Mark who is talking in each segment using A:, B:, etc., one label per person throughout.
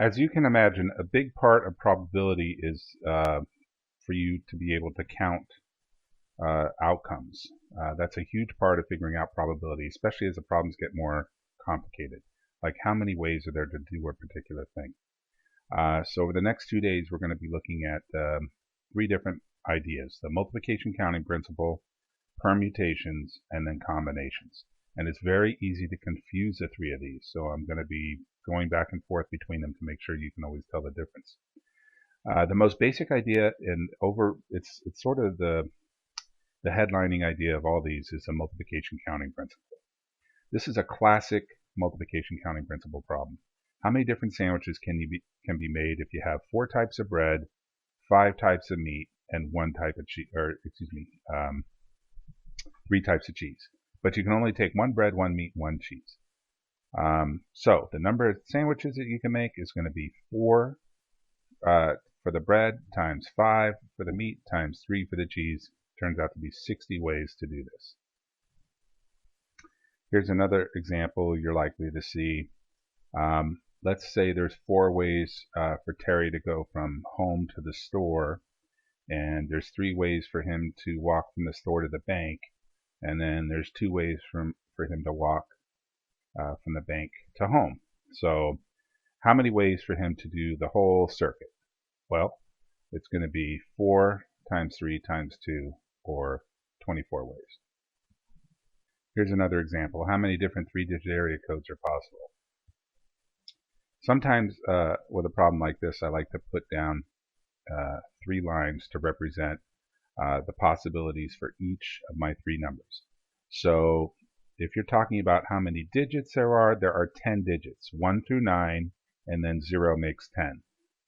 A: As you can imagine, a big part of probability is for you to be able to count outcomes. That's a huge part of figuring out probability, especially as the problems get more complicated. Like how many ways are there to do a particular thing? So over the next 2 days, we're going to be looking at 3 different ideas: the multiplication counting principle, permutations, and then combinations. And it's very easy to confuse the 3 of these, so I'm going to be going back and forth between them to make sure you can always tell the difference. The most basic idea, it's sort of the headlining idea of all these, is the multiplication counting principle. This is a classic multiplication counting principle problem. How many different sandwiches can be made if you have 4 types of bread, 5 types of meat, and 1 type of cheese, or excuse me, 3 types of cheese? But you can only take 1 bread, 1 meat, 1 cheese. So the number of sandwiches that you can make is going to be 4 for the bread times 5 for the meat times 3 for the cheese. Turns out to be 60 ways to do this. Here's another example you're likely to see. Let's say there's 4 ways for Terry to go from home to the store, and there's 3 ways for him to walk from the store to the bank, and then there's 2 ways for him to walk from the bank to home. So how many ways for him to do the whole circuit? Well, it's going to be 4 times 3 times 2, or 24 ways. Here's another example. How many different 3-digit area codes are possible? Sometimes with a problem like this, I like to put down 3 lines to represent the possibilities for each of my 3 numbers. So if you're talking about how many digits there are 10 digits, 1 through 9, and then 0 makes 10.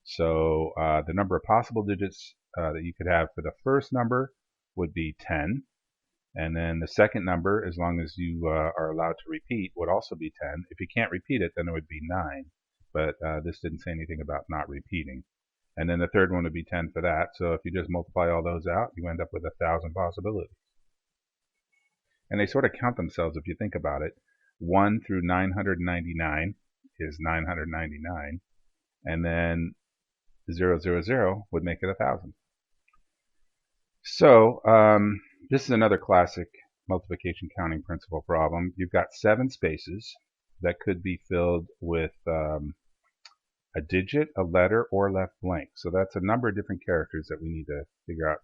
A: So the number of possible digits that you could have for the first number would be 10. And then the second number, as long as you are allowed to repeat, would also be 10. If you can't repeat it, then it would be 9. But this didn't say anything about not repeating. And then the third one would be 10 for that. So if you just multiply all those out, you end up with 1,000 possibilities. And they sort of count themselves if you think about it. 1 through 999 is 999. And then 000 would make it 1,000. So this is another classic multiplication counting principle problem. You've got 7 spaces that could be filled with a digit, a letter, or left blank. So that's a number of different characters that we need to figure out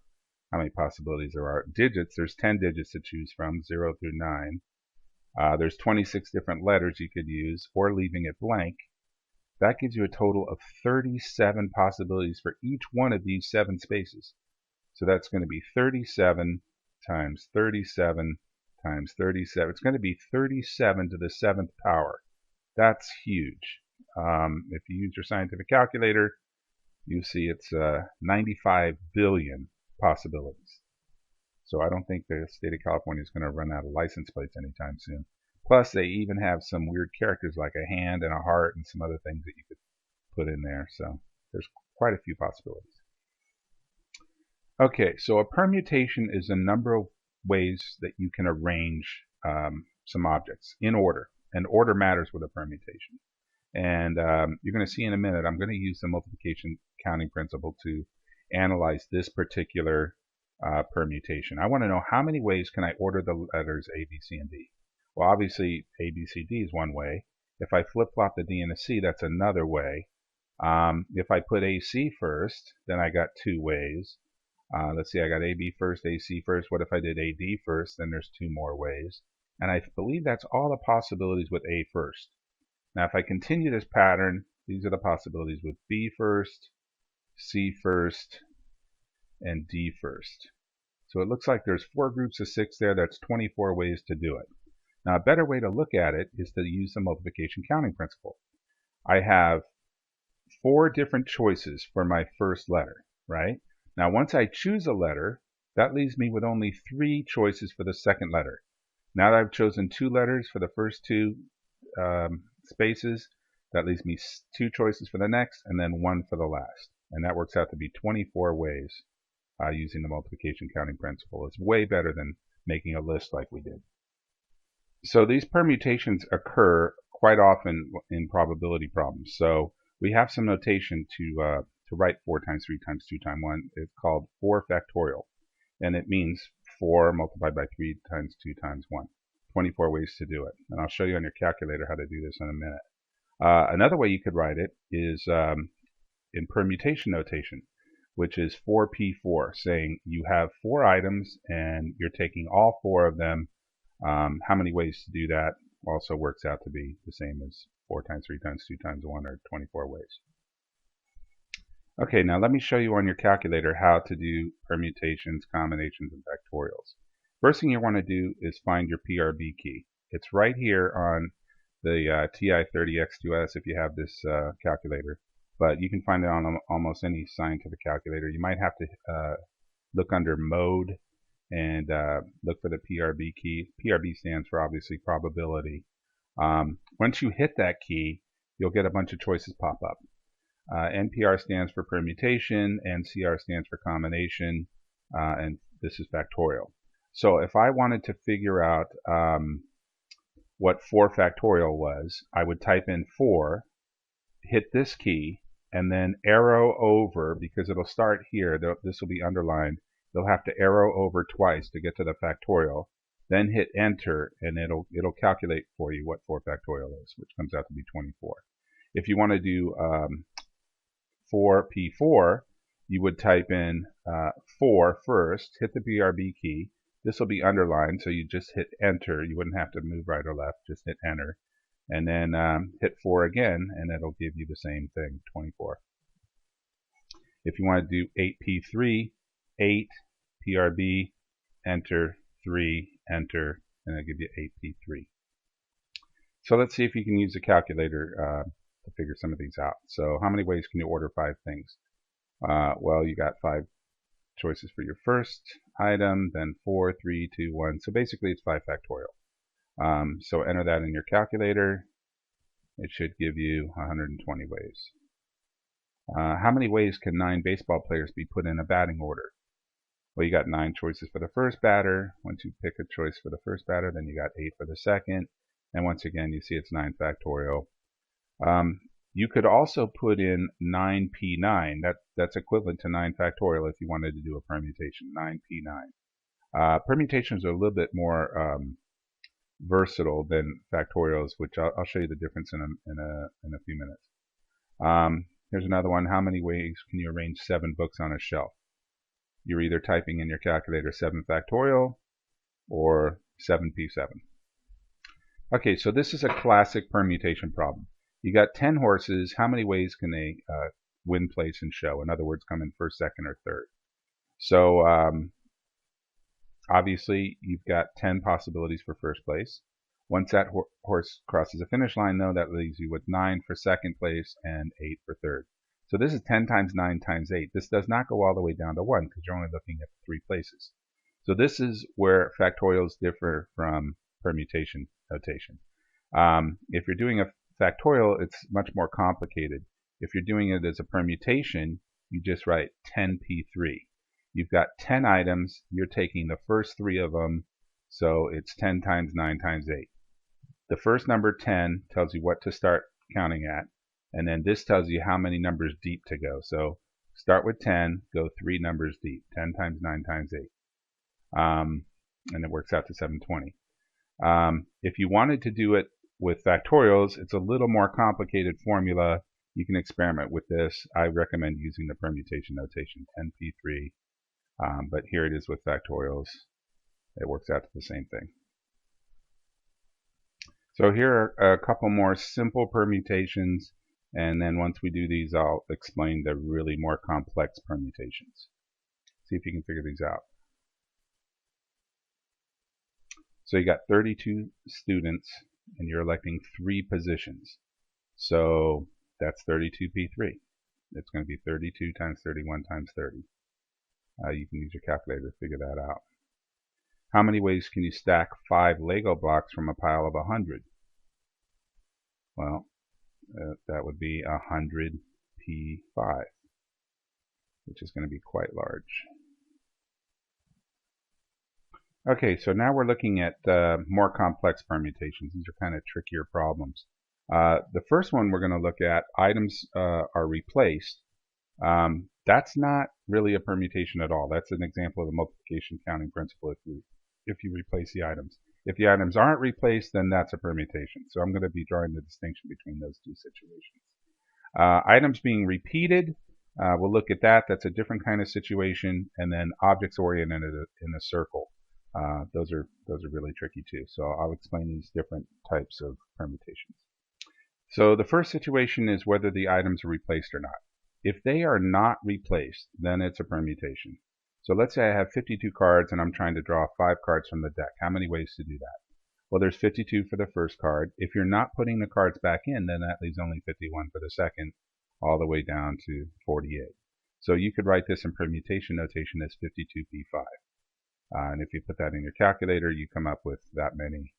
A: how many possibilities there are. Digits, there's 10 digits to choose from, 0 through 9. There's 26 different letters you could use, or leaving it blank. That gives you a total of 37 possibilities for each one of these 7 spaces. So that's going to be 37 times 37 times 37. It's going to be 37 to the 7th power. That's huge. If you use your scientific calculator, you see it's 95 billion possibilities. So I don't think the state of California is going to run out of license plates anytime soon. Plus, they even have some weird characters like a hand and a heart and some other things that you could put in there. So there's quite a few possibilities. Okay, so a permutation is a number of ways that you can arrange some objects in order. And order matters with a permutation. And you're going to see in a minute, I'm going to use the multiplication counting principle to analyze this particular permutation. I want to know how many ways can I order the letters A, B, C, and D. Well, obviously, A, B, C, D is one way. If I flip-flop the D and the C, that's another way. If I put AC first, then I got 2 ways. Let's see, I got AB first, AC first. What if I did AD first? Then there's 2 more ways. And I believe that's all the possibilities with A first. Now, if I continue this pattern, these are the possibilities with B first, C first, and D first. So it looks like there's 4 groups of 6 there. That's 24 ways to do it. Now, a better way to look at it is to use the multiplication counting principle. I have 4 different choices for my first letter, right? Now, once I choose a letter, that leaves me with only 3 choices for the second letter. Now that I've chosen 2 letters for the first 2 spaces, that leaves me 2 choices for the next, and then 1 for the last. And that works out to be 24 ways using the multiplication counting principle. It's way better than making a list like we did. So these permutations occur quite often in probability problems. So we have some notation to write 4 times 3 times 2 times 1. It's called 4 factorial, and it means 4 multiplied by 3 times 2 times 1. 24 ways to do it, and I'll show you on your calculator how to do this in a minute. Another way you could write it is in permutation notation, which is 4p4, saying you have 4 items and you're taking all 4 of them. How many ways to do that also works out to be the same as 4 times 3 times 2 times 1, or 24 ways. Okay, now let me show you on your calculator how to do permutations, combinations, and factorials. First thing you want to do is find your PRB key. It's right here on the TI-30X2S if you have this calculator, but you can find it on almost any scientific calculator. You might have to look under mode and look for the PRB key. PRB stands for, obviously, probability. Once you hit that key, you'll get a bunch of choices pop up. NPR stands for permutation, NCR stands for combination, and this is factorial. So if I wanted to figure out what 4 factorial was, I would type in 4, hit this key, and then arrow over, because it'll start here. This will be underlined. You'll have to arrow over twice to get to the factorial. Then hit enter, and it'll calculate for you what 4 factorial is, which comes out to be 24. If you want to do 4p4, you would type in 4 first, hit the PRB key. This will be underlined, so you just hit enter. You wouldn't have to move right or left, just hit enter. And then hit 4 again, and it'll give you the same thing, 24. If you want to do 8p3, 8, PRB, enter, 3, enter, and it'll give you 8p3. So let's see if you can use the calculator to figure some of these out. So how many ways can you order 5 things? Well, you got 5 choices for your first item, then 4, 3, 2, 1. So basically it's 5 factorial. So enter that in your calculator. It should give you 120 ways. How many ways can 9 baseball players be put in a batting order? Well, you got 9 choices for the first batter. Once you pick a choice for the first batter, then you got 8 for the second. And once again, you see it's 9 factorial. You could also put in 9p9. That's equivalent to 9 factorial if you wanted to do a permutation, 9p9. Permutations are a little bit more versatile than factorials, which I'll show you the difference in a few minutes. Here's another one. How many ways can you arrange 7 books on a shelf? You're either typing in your calculator 7 factorial or 7p7. Okay, so this is a classic permutation problem. You got 10 horses. How many ways can they win, place, and show? In other words, come in first, second, or third. So obviously, you've got 10 possibilities for first place. Once that horse crosses the finish line, though, that leaves you with 9 for second place and 8 for third. So this is 10 times 9 times 8. This does not go all the way down to 1 because you're only looking at 3 places. So this is where factorials differ from permutation notation. If you're doing a factorial, it's much more complicated. If you're doing it as a permutation, you just write 10p3. You've got 10 items. You're taking the first 3 of them, so it's 10 times 9 times 8. The first number, 10, tells you what to start counting at, and then this tells you how many numbers deep to go. So start with 10, go 3 numbers deep, 10 times 9 times 8. And it works out to 720. If you wanted to do it with factorials, it's a little more complicated formula. You can experiment with this. I recommend using the permutation notation, 10p3. But here it is with factorials. It works out to the same thing. So here are a couple more simple permutations, and then once we do these, I'll explain the really more complex permutations. See if you can figure these out. So you got 32 students, and you're electing 3 positions. So that's 32p3. It's going to be 32 times 31 times 30. You can use your calculator to figure that out. How many ways can you stack 5 Lego blocks from a pile of 100? Well, that would be 100p5, which is going to be quite large. Okay, so now we're looking at more complex permutations. These are kind of trickier problems. The first one we're going to look at, items are replaced. That's not really a permutation at all. That's an example of the multiplication counting principle if you replace the items. If the items aren't replaced, then that's a permutation. So I'm going to be drawing the distinction between those two situations. Items being repeated, we'll look at that. That's a different kind of situation. And then objects oriented in a circle. Those are really tricky too. So I'll explain these different types of permutations. So the first situation is whether the items are replaced or not. If they are not replaced, then it's a permutation. So let's say I have 52 cards and I'm trying to draw 5 cards from the deck. How many ways to do that? Well, there's 52 for the first card. If you're not putting the cards back in, then that leaves only 51 for the second, all the way down to 48. So you could write this in permutation notation as 52p5. And if you put that in your calculator, you come up with that many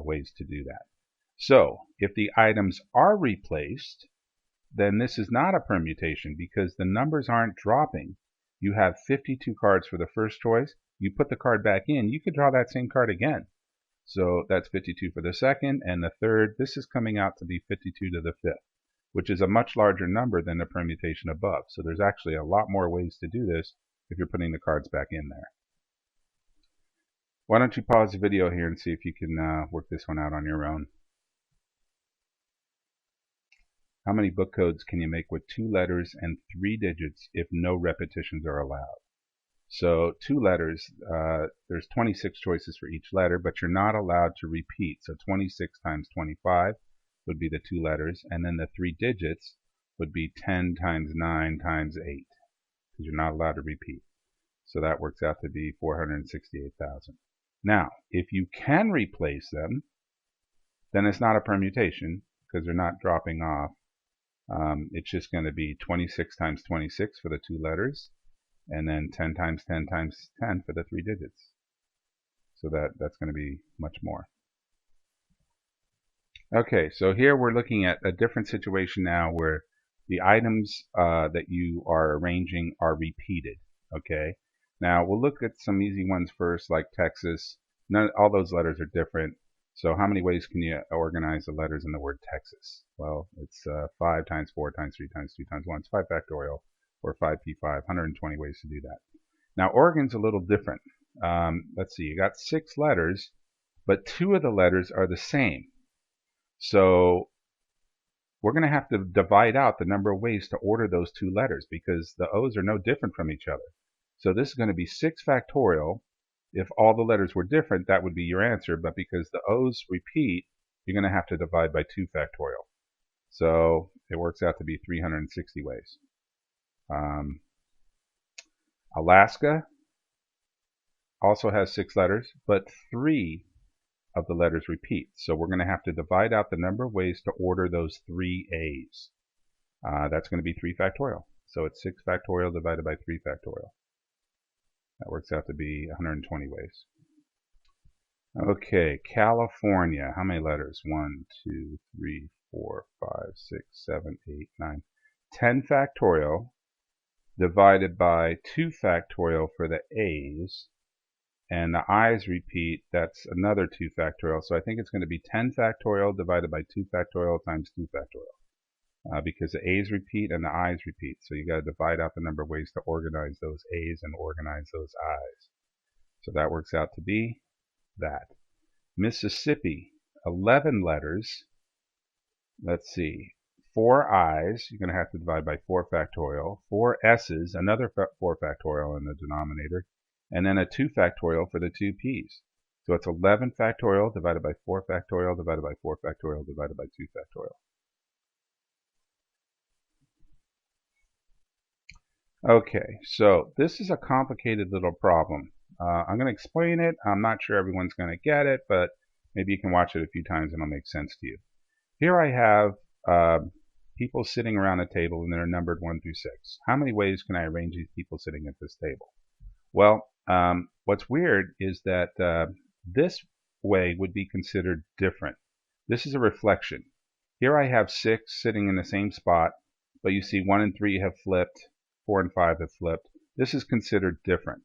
A: ways to do that. So if the items are replaced, then this is not a permutation because the numbers aren't dropping. You have 52 cards for the first choice. You put the card back in, you could draw that same card again. So that's 52 for the second, and the third, this is coming out to be 52 to the fifth, which is a much larger number than the permutation above. So there's actually a lot more ways to do this if you're putting the cards back in there. Why don't you pause the video here and see if you can work this one out on your own. How many book codes can you make with 2 letters and 3 digits if no repetitions are allowed? So 2 letters, there's 26 choices for each letter, but you're not allowed to repeat. So 26 times 25 would be the 2 letters, and then the 3 digits would be 10 times 9 times 8, because you're not allowed to repeat. So that works out to be 468,000. Now, if you can replace them, then it's not a permutation because they're not dropping off. It's just going to be 26 times 26 for the 2 letters, and then 10 times 10 times 10 for the 3 digits. So that's going to be much more. Okay, so here we're looking at a different situation now where the items that you are arranging are repeated. Okay, now we'll look at some easy ones first, like Texas. All those letters are different. So how many ways can you organize the letters in the word Texas? Well, it's 5 times 4 times 3 times 2 times 1. It's 5 factorial, or 5p5, 120 ways to do that. Now, Oregon's a little different. Let's see, you got 6 letters, but 2 of the letters are the same. So we're going to have to divide out the number of ways to order those 2 letters because the O's are no different from each other. So this is going to be 6 factorial. If all the letters were different, that would be your answer, but because the O's repeat, you're going to have to divide by 2 factorial. So it works out to be 360 ways. Alaska also has 6 letters, but 3 of the letters repeat. So we're going to have to divide out the number of ways to order those 3 A's. That's going to be 3 factorial. So it's 6 factorial divided by 3 factorial. That works out to be 120 ways. Okay, California. How many letters? 1, 2, 3, 4, 5, 6, 7, 8, 9. 10 factorial divided by 2 factorial for the A's. And the I's repeat, that's another 2 factorial. So I think it's going to be 10 factorial divided by 2 factorial times 2 factorial. Because the A's repeat and the I's repeat. So you got to divide out the number of ways to organize those A's and organize those I's. So that works out to be that. Mississippi, 11 letters. Let's see. 4 I's, you're going to have to divide by 4 factorial. 4 S's, another 4 factorial in the denominator. And then a 2 factorial for the 2 P's. So it's 11 factorial divided by 4 factorial divided by 4 factorial divided by 2 factorial. Okay, so this is a complicated little problem. I'm going to explain it. I'm not sure everyone's going to get it, but maybe you can watch it a few times and it'll make sense to you. Here I have people sitting around a table and they're numbered 1 through 6. How many ways can I arrange these people sitting at this table? Well, what's weird is that this way would be considered different. This is a reflection. Here I have 6 sitting in the same spot, but you see 1 and 3 have flipped. 4 and 5 have flipped. This is considered different.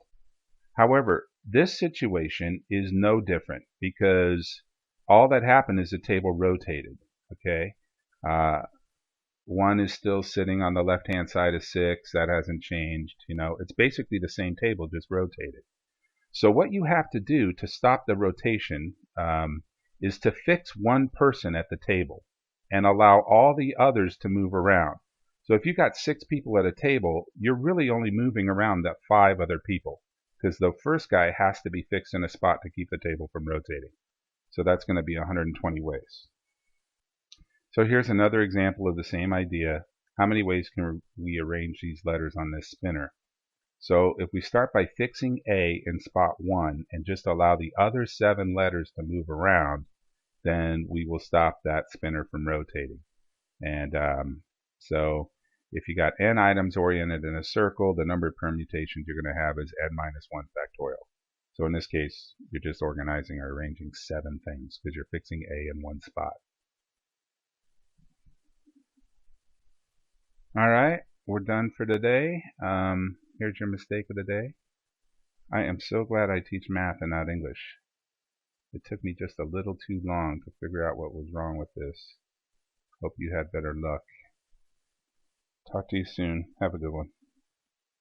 A: However, this situation is no different because all that happened is the table rotated. Okay. Uh, 1 is still sitting on the left-hand side of 6. That hasn't changed. It's basically the same table, just rotated. So what you have to do to stop the rotation is to fix one person at the table and allow all the others to move around. So if you've got 6 people at a table, you're really only moving around that 5 other people, because the first guy has to be fixed in a spot to keep the table from rotating. So that's going to be 120 ways. So here's another example of the same idea. How many ways can we arrange these letters on this spinner? So if we start by fixing A in spot 1 and just allow the other 7 letters to move around, then we will stop that spinner from rotating. And so if you got n items oriented in a circle, the number of permutations you're going to have is n minus 1 factorial. So in this case, you're just organizing or arranging 7 things because you're fixing A in one spot. All right, we're done for today. Here's your mistake of the day. I am so glad I teach math and not English. It took me just a little too long to figure out what was wrong with this. Hope you had better luck. Talk to you soon. Have a good one.